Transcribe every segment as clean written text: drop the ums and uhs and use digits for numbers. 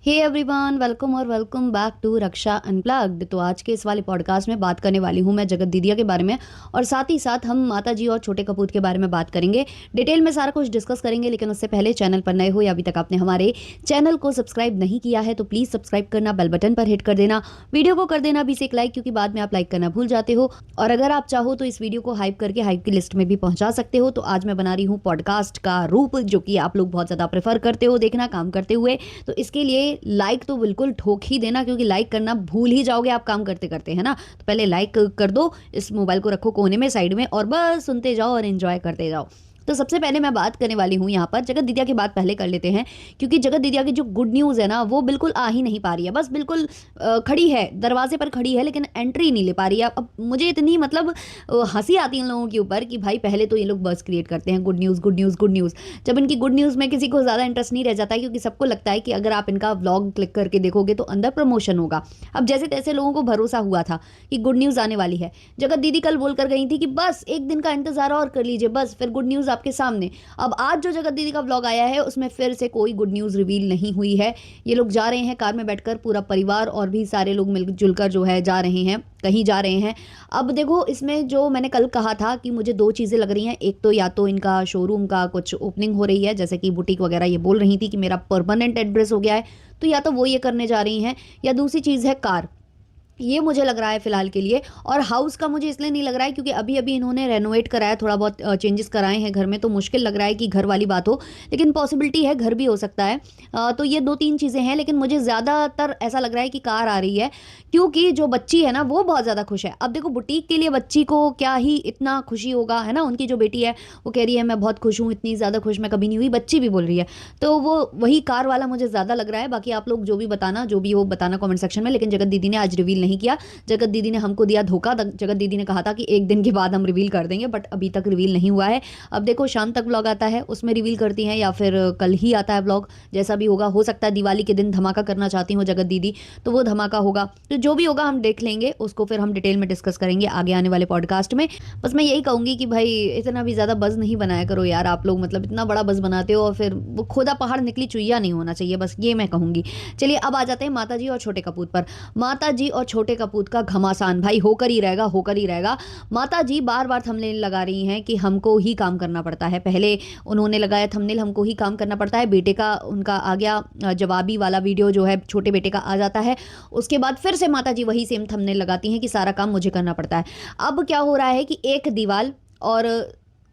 हे everyone, welcome और welcome back to Raksha unplugged. तो आज के इस वाले पॉडकास्ट में बात करने वाली हूँ मैं जगत दीदिया के बारे में, और साथ ही साथ हम माता जी और छोटे कपूत के बारे में बात करेंगे। डिटेल में सारा कुछ डिस्कस करेंगे, लेकिन उससे पहले चैनल पर नए हो या अभी तक आपने हमारे चैनल को सब्सक्राइब नहीं किया है तो प्लीज़ सब्सक्राइब करना, बेल बटन पर हिट कर देना, वीडियो को कर देना भी से एक लाइक, क्योंकि बाद में आप लाइक करना भूल जाते हो। और अगर आप चाहो तो इस वीडियो को हाइप करके हाइप की लिस्ट में भी पहुंचा सकते हो। तो आज मैं बना रही हूँ पॉडकास्ट का रूप, जो कि आप लोग बहुत ज़्यादा प्रेफर करते हो देखना काम करते हुए। तो इसके लिए लाइक तो बिल्कुल ठोक ही देना, क्योंकि लाइक करना भूल ही जाओगे आप काम करते करते, है ना। तो पहले लाइक कर दो, इस मोबाइल को रखो कोने में साइड में और बस सुनते जाओ और एंजॉय करते जाओ। तो सबसे पहले मैं बात करने वाली हूँ यहाँ पर जगत दीदिया की बात पहले कर लेते हैं, क्योंकि जगत दीदिया की जो गुड न्यूज़ है ना वो बिल्कुल आ ही नहीं पा रही है। बस बिल्कुल खड़ी है, दरवाजे पर खड़ी है, लेकिन एंट्री नहीं ले पा रही है। अब मुझे इतनी मतलब हंसी आती है इन लोगों के ऊपर कि भाई पहले तो ये लोग बस क्रिएट करते हैं good news good news good news. जब इनकी गुड न्यूज़ में किसी को ज़्यादा इंटरेस्ट नहीं रह जाता है, क्योंकि सबको लगता है कि अगर आप इनका व्लॉग क्लिक करके देखोगे तो अंदर प्रमोशन होगा। अब जैसे तैसे लोगों को भरोसा हुआ था कि गुड न्यूज़ आने वाली है। जगत दीदी कल बोल कर गई थी कि बस एक दिन का इंतजार और कर लीजिए, बस फिर गुड न्यूज़ आपके सामने। अब आज जो जगत दीदी का व्लॉग आया है उसमें फिर से कोई गुड न्यूज़ रिवील नहीं हुई है। ये लोग जा रहे हैं कार में बैठकर, पूरा परिवार और भी सारे लोग मिलजुल कर जो है जा रहे हैं, कहीं जा रहे हैं। अब देखो, इसमें जो मैंने कल कहा था कि मुझे दो चीज़ें लग रही हैं। एक तो या तो इनका शोरूम का कुछ ओपनिंग हो रही है, जैसे कि बुटीक वगैरह ये बोल रही थी कि मेरा परमानेंट एड्रेस हो गया है, तो या तो वो ये करने जा रही हैं, या दूसरी चीज़ है कार। ये मुझे लग रहा है फिलहाल के लिए। और हाउस का मुझे इसलिए नहीं लग रहा है क्योंकि अभी अभी इन्होंने रेनोवेट कराया, थोड़ा बहुत चेंजेस कराए हैं घर में, तो मुश्किल लग रहा है कि घर वाली बात हो, लेकिन पॉसिबिलिटी है घर भी हो सकता है। तो ये दो तीन चीज़ें हैं, लेकिन मुझे ज़्यादातर ऐसा लग रहा है कि कार आ रही है, क्योंकि जो बच्ची है ना वो बहुत ज़्यादा खुश है। अब देखो, बुटीक के लिए बच्ची को क्या ही इतना खुशी होगा, है ना। उनकी जो बेटी है वो कह रही है मैं बहुत खुश हूँ, इतनी ज़्यादा खुश मैं कभी नहीं हुई, बच्ची भी बोल रही है। तो वो वही कार वाला मुझे ज़्यादा लग रहा है। बाकी आप लोग जो भी बताना, जो भी हो बताना कमेंट सेक्शन में, लेकिन जगत दीदी ने आज रिवील नहीं किया। जगत दीदी ने हमको दिया धोखा। जगत दीदी ने कहा था कि एक दिन के बाद हम रिवील कर देंगे, बट अभी तक रिवील नहीं हुआ है। अब देखो, शाम तक ब्लॉग आता है उसमें रिवील करती हैं, या फिर कल ही आता है ब्लॉग, जैसा भी होगा। हो सकता है दिवाली के दिन धमाका करना चाहती हूँ जगत दीदी, तो वो धमाका होगा। तो जो भी होगा हम देख लेंगे, उसको फिर हम डिटेल में डिस्कस करेंगे आगे आने वाले पॉडकास्ट में। बस मैं यही कहूँगी कि भाई इतना भी ज़्यादा बज़ नहीं बनाया करो यार आप लोग, मतलब इतना बड़ा बज़ बनाते हो और फिर वो खोदा पहाड़ निकली चुईया नहीं होना चाहिए, बस ये मैं कहूँगी। चलिए अब आ जाते हैं माता जी और छोटे कपूत पर। माता जी और छोटे कपूत का घमासान भाई होकर ही रहेगा, होकर ही रहेगा। माता जी बार बार थंबनेल लगा रही हैं कि हमको ही काम करना पड़ता है। पहले उन्होंने लगाया थंबनेल हमको ही काम करना पड़ता है, बेटे का उनका आ गया जवाबी वाला वीडियो जो है छोटे बेटे का आ जाता है। उसके बाद फिर से माता जी वही सेम थंबनेल लगाती हैं कि सारा काम मुझे करना पड़ता है। अब क्या हो रहा है कि एक दीवाल और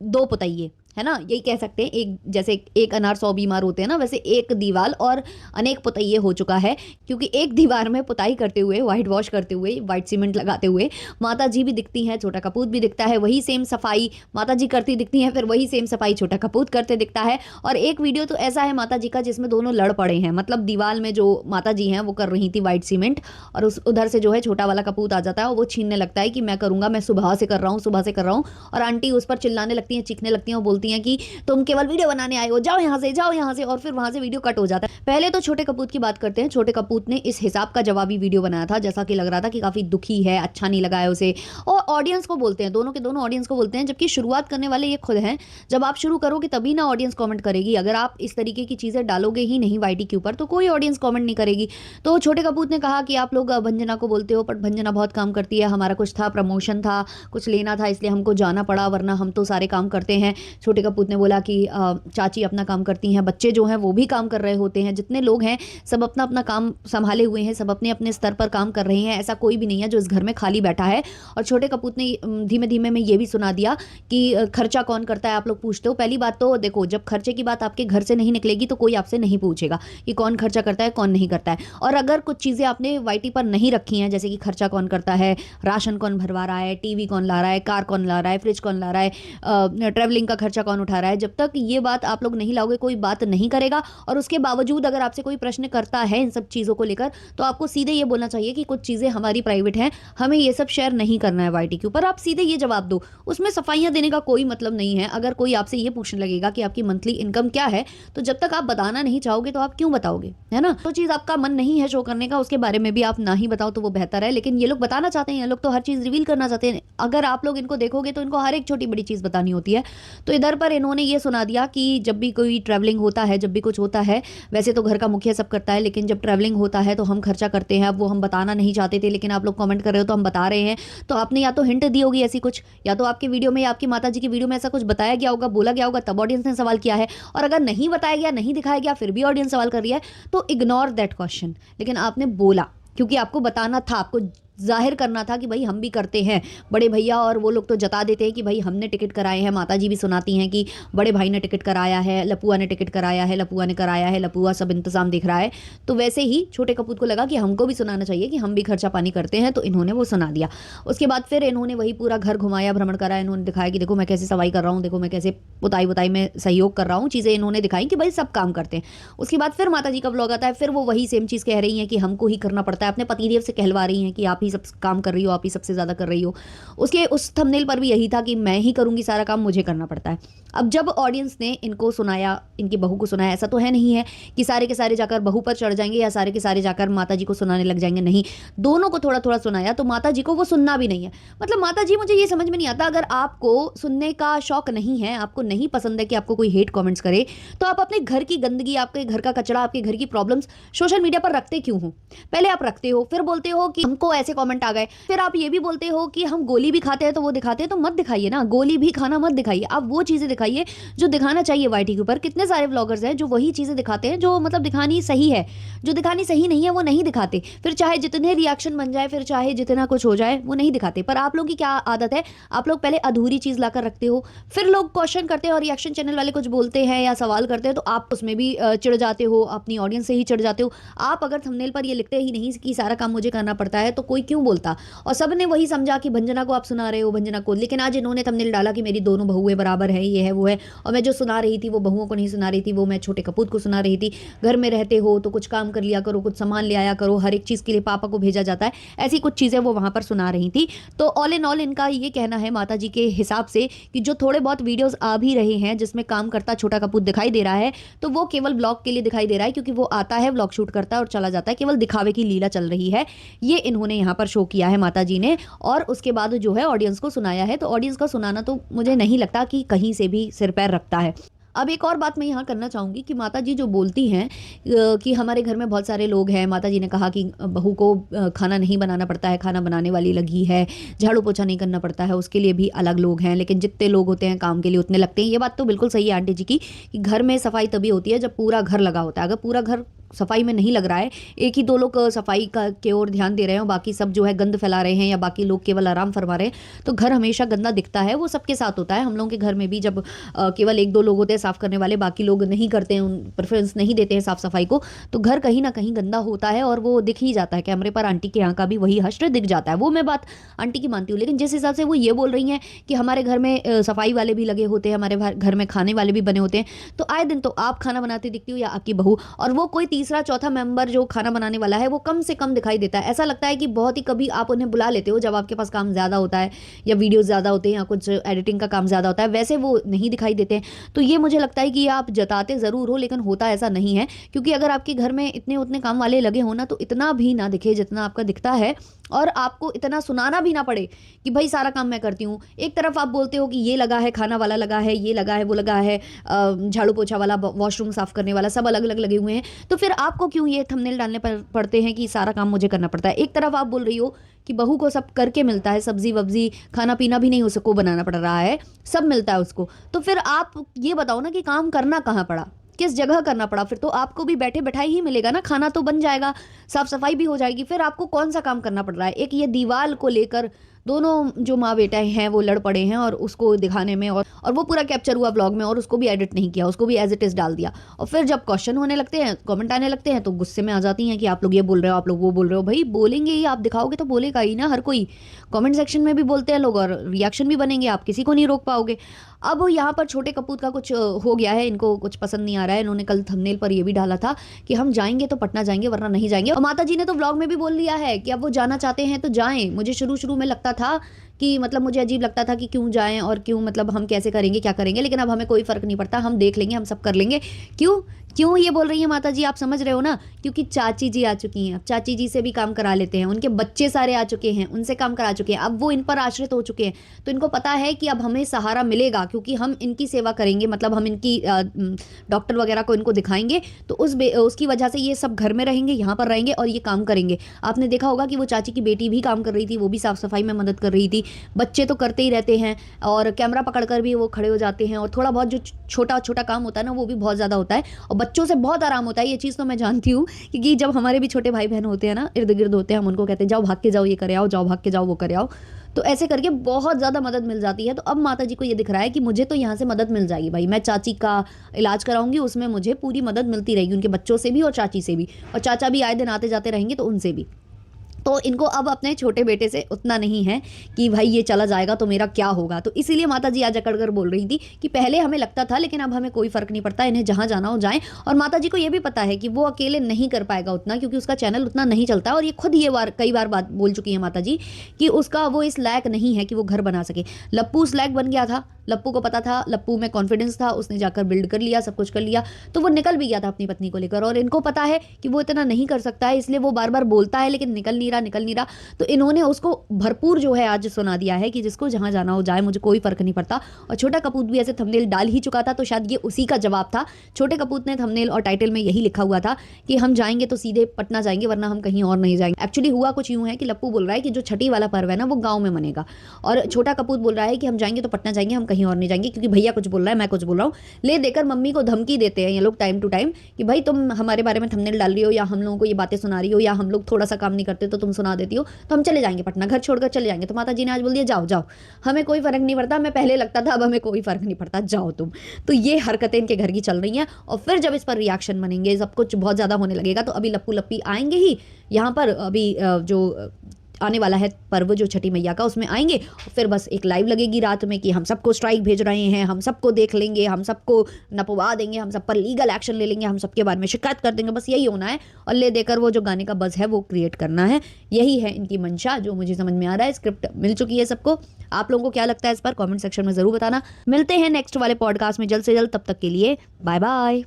दो पुतैये, है ना, यही कह सकते हैं। एक जैसे एक अनार 100 बीमार होते हैं ना, वैसे एक दीवाल और अनेक पुतैये हो चुका है। क्योंकि एक दीवार में पुताई करते हुए, वाइट वॉश करते हुए, वाइट सीमेंट लगाते हुए माता जी भी दिखती हैं, छोटा कपूत भी दिखता है। वही सेम सफाई माता जी करती दिखती हैं, फिर वही सेम सफाई छोटा कपूत करते दिखता है। और एक वीडियो तो ऐसा है माता जी का जिसमें दोनों लड़ पड़े हैं, मतलब दीवार में जो माता जी हैं वो कर रही थी वाइट सीमेंट, और उस उधर से जो है छोटा वाला कपूत आ जाता है और वो छीनने लगता है कि मैं करूँगा, मैं सुबह से कर रहा हूँ, सुबह से कर रहा हूँ। और आंटी उस पर चिल्लाने लगती हैं, चीखने लगती हैं और बोलती हैं कि तुम केवल वीडियो बनाने आए हो, जाओ यहाँ से, जाओ यहाँ से। और फिर वहां से वीडियो कट हो जाता है। पहले तो छोटे कपूत की बात करते हैं। छोटे कपूत ने इस हिसाब का जवाबी वीडियो बनाया था, जैसा कि लग रहा था कि काफी दुखी है, अच्छा नहीं लगा है उसे, और ऑडियंस को बोलते हैं, दोनों के दोनों ऑडियंस को बोलते हैं, जबकि शुरुआत करने वाले ये खुद हैं। जब आप शुरू करोगे तभी ना ऑडियंस कमेंट करेगी। अगर आप इस तरीके की चीजें डालोगे ही नहीं वाईटी के ऊपर तो कोई ऑडियंस कमेंट नहीं करेगी। तो छोटे कपूत ने कहा कि आप लोग भंजना को बोलते हो, बट भंजना बहुत काम करती है, हमारा कुछ था, प्रमोशन था, कुछ लेना था, इसलिए हमको जाना पड़ा, वरना हम तो सारे काम करते हैं। छोटे कपूत ने बोला कि चाची अपना काम करती हैं, बच्चे जो हैं वो भी काम कर रहे होते हैं, जितने लोग हैं सब अपना अपना काम संभाले हुए हैं, सब अपने अपने स्तर पर काम कर रहे हैं। ऐसा कोई भी नहीं है जो इस घर में खाली बैठा है। और छोटे कपूत ने धीमे धीमे में ये भी सुना दिया कि खर्चा कौन करता है, आप लोग पूछते हो। पहली बात तो देखो, जब खर्चे की बात आपके घर से नहीं निकलेगी तो कोई आपसे नहीं पूछेगा कि कौन खर्चा करता है, कौन नहीं करता है। और अगर कुछ चीज़ें आपने वाईटी पर नहीं रखी हैं, जैसे कि खर्चा कौन करता है, राशन कौन भरवा रहा है, टीवी कौन ला रहा है, कार कौन ला रहा है, फ्रिज कौन ला रहा है, ट्रैवलिंग का खर्चा कौन उठा रहा है, जब तक ये बात आप लोग नहीं लाओगे कोई बात नहीं करेगा। और उसके बावजूद अगर आपसे कोई प्रश्न करता है इन सब चीज़ों को लेकर, तो आपको सीधे ये बोलना चाहिए कि कुछ चीज़ें हमारी प्राइवेट हैं, हमें ये सब शेयर नहीं करना है वाईटी के ऊपर। आप सीधे ये जवाब दो, उसमें सफाइयाँ देने का कोई मतलब नहीं है। अगर कोई आपसे ये पूछने लगेगा कि आपकी मंथली इनकम क्या है, तो जब तक आप बताना नहीं चाहोगे तो आप क्यों बताओगे, है ना। तो चीज़ आपका मन नहीं है शो करने का, उसके बारे में भी आप ना ही बताओ तो वो बेहतर है। लेकिन ये लोग बताना चाहते हैं, ये लोग तो हर चीज़ रिवील करना चाहते हैं। अगर आप लोग इनको देखोगे तो इनको हर एक छोटी बड़ी चीज़ बतानी होती है। तो इधर ट्रेलर पर इन्होंने ये सुना दिया कि जब भी कोई ट्रैवलिंग होता है, जब भी कुछ होता है, वैसे तो घर का मुखिया सब करता है, लेकिन जब ट्रैवलिंग होता है तो हम खर्चा करते हैं। अब वो हम बताना नहीं चाहते थे, लेकिन आप लोग कमेंट कर रहे हो तो हम बता रहे हैं। तो आपने या तो हिंट दी होगी ऐसी कुछ, या तो आपकी वीडियो में या आपकी माता जी की वीडियो में ऐसा कुछ बताया गया होगा, बोला गया होगा, तब ऑडियंस ने सवाल किया है। और अगर नहीं बताया गया, नहीं दिखाया गया, फिर भी ऑडियंस सवाल कर रही है, तो इग्नोर दैट क्वेश्चन। लेकिन आपने बोला क्योंकि आपको बताना था, आपको जाहिर करना था कि भाई हम भी करते हैं। बड़े भैया और वो लोग तो जता देते हैं कि भाई हमने टिकट कराए हैं, माता जी भी सुनाती हैं कि बड़े भाई ने टिकट कराया है, लपुआ ने टिकट कराया है, लपुआ ने कराया है, लपुआ सब इंतजाम दिख रहा है। तो वैसे ही छोटे कपूत को लगा कि हमको भी सुनाना चाहिए कि हम भी खर्चा पानी करते हैं, तो इन्होंने वो सुना दिया। उसके बाद फिर इन्होंने वही पूरा घर घुमाया, भ्रमण करा, इन्होंने दिखाया कि देखो मैं कैसे सफाई कर रहा हूँ, देखो मैं कैसे पुताई बुताई में सहयोग कर रहा हूँ, चीज़ें इन्होंने दिखाई कि भाई सब काम करते हैं। उसके बाद फिर माता जी का व्लॉग आता है, फिर वो वही सेम चीज़ कह रही हैं कि हमको ही करना पड़ता है, अपने पतिदेव से कहलवा रही हैं कि आप ही सब काम कर रही हो, आप ही सबसे ज्यादा कर रही हो। उसके उस थंबनेल पर भी यही था कि मैं ही करूंगी सारा काम, मुझे करना पड़ता है। अब जब ऑडियंस ने इनको सुनाया, इनकी बहू को सुनाया, ऐसा तो है नहीं है कि सारे के सारे जाकर बहू पर चढ़ जाएंगे या सारे के सारे जाकर माता जी को सुनाने लग जाएंगे, नहीं, दोनों को थोड़ा थोड़ा सुनाया। तो माता जी को वो सुनना भी नहीं है, मतलब माता जी, मुझे ये समझ में नहीं आता, अगर आपको सुनने का शौक नहीं है, आपको नहीं पसंद है कि आपको कोई हेट कमेंट्स करे, तो आप अपने घर की गंदगी, आपके घर का कचरा, आपके घर की प्रॉब्लम्स सोशल मीडिया पर रखते क्यों हो? पहले आप रखते हो, फिर बोलते हो कि हमको ऐसे कमेंट आ गए, फिर आप ये भी बोलते हो कि हम गोली भी खाते हैं तो वो दिखाते हैं, तो मत दिखाइए ना, गोली भी खाना मत दिखाइए, आप वो चीजें दिखाइए जो दिखाना चाहिए। वाईटी के ऊपर कितने सारे व्लॉगर्स हैं जो वही चीजें दिखाते हैं जो मतलब दिखानी सही है, जो दिखानी सही नहीं है वो नहीं दिखाते। फिर चाहे जितने रिएक्शन बन जाए, फिर चाहे जितना कुछ हो जाए, वो नहीं दिखाते। पर आप लोगों की क्या आदत है, आप लोग पहले अधूरी चीज लाकर रखते हो, फिर लोग क्वेश्चन करते हैं और रिएक्शन चैनल वाले कुछ बोलते हैं या सवाल करते हैं तो आप उसमें भी चिढ़ जाते हो, अपनी ऑडियंस से ही चिढ़ जाते हो। आप अगर थंबनेल पर ये लिखते ही नहीं कि सारा काम मुझे करना पड़ता है, तो कोई क्यों बोलता? और सबने वही समझा कि भंजना को आप सुना रहे हो, भंजना को। लेकिन आज इन्होंने थंबनेल डाला कि मेरी दोनों बहुएं बराबर है, ये है वो है, और मैं जो सुना रही थी वो बहुओं को नहीं सुना रही थी, वो मैं छोटे कपूत को सुना रही थी। घर में रहते हो तो कुछ काम कर लिया करो, कुछ सामान ले आया करो, हर एक चीज़ के लिए पापा को भेजा जाता है, ऐसी कुछ चीज़ें वो वहाँ पर सुना रही थी। तो ऑल इन ऑल इनका ये कहना है माता जी के हिसाब से कि जो थोड़े बहुत वीडियोस आ भी रहे हैं जिसमें काम करता छोटा कपूत दिखाई दे रहा है, तो वो केवल ब्लॉग के लिए दिखाई दे रहा है, क्योंकि वो आता है, ब्लॉग शूट करता है और चला जाता है, केवल दिखावे की लीला चल रही है। ये इन्होंने यहाँ पर शो किया है माता जी ने, और उसके बाद जो है ऑडियंस को सुनाया है। तो ऑडियंस का सुनाना तो मुझे नहीं लगता कि कहीं से भी सिर पैर रखता है। अब एक और बात मैं यहाँ करना चाहूँगी कि माता जी जो बोलती हैं कि हमारे घर में बहुत सारे लोग हैं, माता जी ने कहा कि बहू को खाना नहीं बनाना पड़ता है, खाना बनाने वाली लगी है, झाड़ू पोछा नहीं करना पड़ता है, उसके लिए भी अलग लोग हैं, लेकिन जितने लोग होते हैं काम के लिए उतने लगते हैं। ये बात तो बिल्कुल सही है आंटी जी की कि घर में सफाई तभी होती है जब पूरा घर लगा होता है। अगर पूरा घर सफाई में नहीं लग रहा है, एक ही दो लोग सफाई का के ओर ध्यान दे रहे हैं, बाकी सब जो है गंद फैला रहे हैं, या बाकी लोग केवल आराम फरमा रहे हैं, तो घर हमेशा गंदा दिखता है। वो सबके साथ होता है। हम लोगों के घर में भी जब केवल एक दो लोग होते हैं साफ करने वाले, बाकी लोग नहीं करते हैं, उन प्रेफरेंस नहीं देते हैं साफ सफाई को, तो घर कहीं ना कहीं गंदा होता है और वो दिख ही जाता है। कैमरे पर आंटी के यहाँ का भी वही हश्र दिख जाता है। वो मैं बात आंटी की मानती हूँ, लेकिन जिस हिसाब से वो ये बोल रही हैं कि हमारे घर में सफाई वाले भी लगे होते हैं, हमारे घर में खाने वाले भी बने होते हैं, तो आए दिन तो आप खाना बनाती दिखती हो या आपकी बहू, और वो कोई तीसरा चौथा मेंबर जो खाना बनाने वाला है वो कम से कम दिखाई देता है। ऐसा लगता है कि बहुत ही कभी आप उन्हें बुला लेते हो जब आपके पास काम ज़्यादा होता है, या वीडियो ज़्यादा होते हैं, या कुछ एडिटिंग का काम ज़्यादा होता है, वैसे वो नहीं दिखाई देते हैं। तो ये मुझे लगता है कि आप जताते ज़रूर हो, लेकिन होता ऐसा नहीं है। क्योंकि अगर आपके घर में इतने उतने काम वाले लगे हो ना, तो इतना भी ना दिखे जितना आपका दिखता है, और आपको इतना सुनाना भी ना पड़े कि भाई सारा काम मैं करती हूँ। एक तरफ आप बोलते हो कि ये लगा है, खाना वाला लगा है, ये लगा है, वो लगा है, झाड़ू पोछा वाला, वॉशरूम साफ करने वाला, सब अलग अलग लगे हुए हैं, तो फिर आपको क्यों ये थंबनेल डालने पड़ते हैं कि सारा काम मुझे करना पड़ता है? एक तरफ आप बोल रही हो कि बहू को सब करके मिलता है, सब्जी वब्जी, खाना पीना भी नहीं उसको बनाना पड़ रहा है, सब मिलता है उसको, तो फिर आप ये बताओ ना कि काम करना कहाँ पड़ा, किस जगह करना पड़ा? फिर तो आपको भी बैठे बैठाई ही मिलेगा ना, खाना तो बन जाएगा, साफ सफाई भी हो जाएगी, फिर आपको कौन सा काम करना पड़ रहा है? एक ये दीवार को लेकर दोनों जो माँ बेटा हैं वो लड़ पड़े हैं, और उसको दिखाने में, और वो पूरा कैप्चर हुआ ब्लॉग में, और उसको भी एडिट नहीं किया, उसको भी एज इट इज डाल दिया। और फिर जब क्वेश्चन होने लगते हैं, कमेंट आने लगते हैं, तो गुस्से में आ जाती हैं कि आप लोग ये बोल रहे हो, आप लोग वो बोल रहे हो। भाई बोलेंगे ही, आप दिखाओगे तो बोलेगा ही ना हर कोई। कमेंट सेक्शन में भी बोलते हैं लोग, और रिएक्शन भी बनेंगे, आप किसी को नहीं रोक पाओगे। अब यहाँ पर छोटे कपूत का कुछ हो गया है, इनको कुछ पसंद नहीं आ रहा है। इन्होंने कल थंबनेल पर ये भी डाला था कि हम जाएंगे तो पटना जाएंगे, वरना नहीं जाएंगे। और माता जी ने तो व्लॉग में भी बोल दिया है कि अब वो जाना चाहते हैं तो जाएं। मुझे शुरू में लगता था कि मतलब मुझे अजीब लगता था कि क्यों जाएं और क्यों, मतलब हम कैसे करेंगे, क्या करेंगे, लेकिन अब हमें कोई फर्क नहीं पड़ता, हम देख लेंगे, हम सब कर लेंगे। क्यों? क्यों ये बोल रही है माता जी, आप समझ रहे हो ना, क्योंकि चाची जी आ चुकी हैं। अब चाची जी से भी काम करा लेते हैं, उनके बच्चे सारे आ चुके हैं, उनसे काम करा चुके हैं, अब वो इन पर आश्रित हो चुके हैं। तो इनको पता है कि अब हमें सहारा मिलेगा, क्योंकि हम इनकी सेवा करेंगे, मतलब हम इनकी डॉक्टर वगैरह को इनको दिखाएंगे, तो उसकी वजह से ये सब घर में रहेंगे, यहाँ पर रहेंगे और ये काम करेंगे। आपने देखा होगा कि वो चाची की बेटी भी काम कर रही थी, वो भी साफ सफाई में मदद कर रही थी। बच्चे तो करते ही रहते हैं और कैमरा पकड़कर भी वो खड़े हो जाते हैं, और थोड़ा बहुत जो छोटा छोटा काम होता है ना, वो भी बहुत ज़्यादा होता है, और बच्चों से बहुत आराम होता है। ये चीज़ तो मैं जानती हूँ, क्योंकि जब हमारे भी छोटे भाई बहन होते हैं ना, इर्द गिर्द होते हैं, हम उनको कहते हैं जाओ भाग के जाओ ये करे आओ, जाओ भाग के जाओ वो करे आओ, तो ऐसे करके बहुत ज़्यादा मदद मिल जाती है। तो अब माता जी को ये दिख रहा है कि मुझे तो यहाँ से मदद मिल जाएगी भाई, मैं चाची का इलाज कराऊंगी, उसमें मुझे पूरी मदद मिलती रहेगी, उनके बच्चों से भी और चाची से भी, और चाचा भी आए दिन आते जाते रहेंगे तो उनसे भी। तो इनको अब अपने छोटे बेटे से उतना नहीं है कि भाई ये चला जाएगा तो मेरा क्या होगा। तो इसीलिए माता जी आज अकड़ कर बोल रही थी कि पहले हमें लगता था, लेकिन अब हमें कोई फर्क नहीं पड़ता, इन्हें जहाँ जाना हो जाएं। और माता जी को ये भी पता है कि वो अकेले नहीं कर पाएगा उतना, क्योंकि उसका चैनल उतना नहीं चलता, और ये खुद ये कई बार बात बोल चुकी है माता जी कि उसका वो इस लायक नहीं है कि वो घर बना सके। लप्पू उस लायक बन गया था, लप्पू को पता था, लप्पू में कॉन्फिडेंस था, उसने जाकर बिल्ड कर लिया, सब कुछ कर लिया, तो वो निकल भी गया था अपनी पत्नी को लेकर। और इनको पता है कि वो इतना नहीं कर सकता है, इसलिए वो बार बार बोलता है, लेकिन निकल नहीं रहा। तो इन्होंने उसको भरपूर जो है आज सुना दिया है कि जिसको जहां जाना हो जाए, मुझे कोई फर्क नहीं पड़ता। और छोटा कपूत भी ऐसे थंबनेल डाल ही चुका था, तो शायद ये उसी का जवाब था। छोटे कपूत ने थंबनेल और टाइटल में यही लिखा हुआ था कि हम जाएंगे तो सीधे पटना जाएंगे, वरना हम कहीं और नहीं जाएंगे। एक्चुअली हुआ कुछ यूं है कि लप्पू बोल रहा है कि जो छठी वाला पर्व है ना, वो गाँव में मनेगा, और छोटा कपूत बोल रहा है कि हम जाएंगे तो पटना जाएंगे, हम कहीं और नहीं जाएंगे, क्योंकि भैया कुछ बोल रहा है, मैं कुछ बोल रहा हूँ। ले देकर मम्मी को धमकी देते हैं ये लोग टाइम टू टाइम कि भाई तुम हमारे बारे में थंबनेल डाल रही हो, या हम लोगों को ये बातें सुना रही हो, या हम लोग थोड़ा सा काम नहीं करते तो तुम सुना देती हो, तो हम चले जाएंगे पटना, घर छोड़कर चले जाएंगे। तो माता जी ने आज बोल दिया जाओ जाओ, हमें कोई फर्क नहीं पड़ता, हमें पहले लगता था, अब हमें कोई फर्क नहीं पड़ता, जाओ तुम। तो ये हरकतें इनके घर की चल रही हैं, और फिर जब इस पर रिएक्शन बनेंगे, सब कुछ बहुत ज़्यादा होने लगेगा, तो अभी लप्पू लप्पी आएंगे ही यहाँ पर। अभी जो आने वाला है पर्व जो छठी मैया का, उसमें आएंगे, फिर बस एक लाइव लगेगी रात में कि हम सबको स्ट्राइक भेज रहे हैं, हम सबको देख लेंगे, हम सबको नपवा देंगे, हम सब पर लीगल एक्शन ले लेंगे, हम सबके बारे में शिकायत कर देंगे, बस यही होना है। और ले देकर वो जो गाने का बज़ है वो क्रिएट करना है, यही है इनकी मंशा, जो मुझे समझ में आ रहा है। स्क्रिप्ट मिल चुकी है सबको। आप लोगों को क्या लगता है इस पर कॉमेंट सेक्शन में ज़रूर बताना। मिलते हैं नेक्स्ट वाले पॉडकास्ट में जल्द से जल्द, तब तक के लिए बाय बाय।